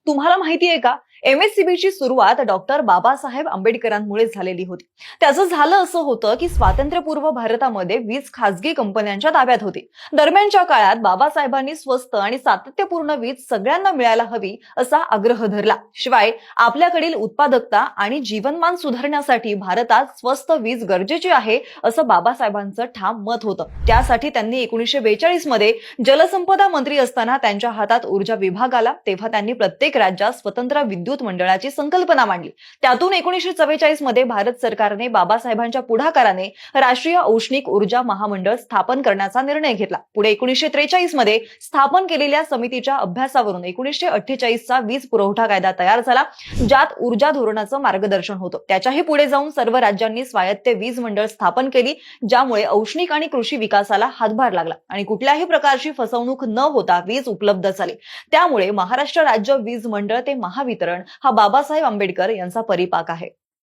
तुम्हाला माहिती आहे का? एमएससीबीची सुरुवात डॉक्टर बाबासाहेब आंबेडकरांमुळे झालेली होती. त्याचं झालं असं होतं की स्वातंत्र्यपूर्व भारतामध्ये वीज खासगी कंपन्यांच्या ताब्यात होती. दरम्यानच्या काळात बाबासाहेबांनी स्वस्त आणि सातत्यपूर्ण वीज सगळ्यांना मिळायला हवी असा आग्रह धरला. शिवाय आपल्याकडील उत्पादकता आणि जीवनमान सुधारण्यासाठी भारतात स्वस्त वीज गरजेची आहे असं बाबासाहेबांचं ठाम मत होतं. त्यासाठी त्यांनी 1942 मध्ये जलसंपदा मंत्री असताना त्यांच्या हातात ऊर्जा विभाग आला. तेव्हा त्यांनी प्रत्येक राज्यात स्वतंत्र विद्युत मंडळाची संकल्पना मांडली. त्यातून 1944 मध्ये भारत सरकारने बाबासाहेबांच्या पुढाकाराने राष्ट्रीय औष्णिक ऊर्जा महामंडळ स्थापन करण्याचा निर्णय घेतला. पुढे 1943 मध्ये स्थापन केलेल्या समितीच्या अभ्यासावरून 1948 चा वीज पुरवठा कायदा तयार झाला, ज्यात ऊर्जा धोरणाचं मार्गदर्शन होतं. त्याच्याही पुढे जाऊन सर्व राज्यांनी स्वायत्त वीज मंडळ स्थापन केली, ज्यामुळे औष्णिक आणि कृषी विकासाला हातभार लागला आणि कुठल्याही प्रकारची फसवणूक न होता वीज उपलब्ध झाली. त्यामुळे महाराष्ट्र राज्य वीज मंडळ ते महावितरण हा बाबासाहेब आंबेडकर यांचा परिपाक आहे.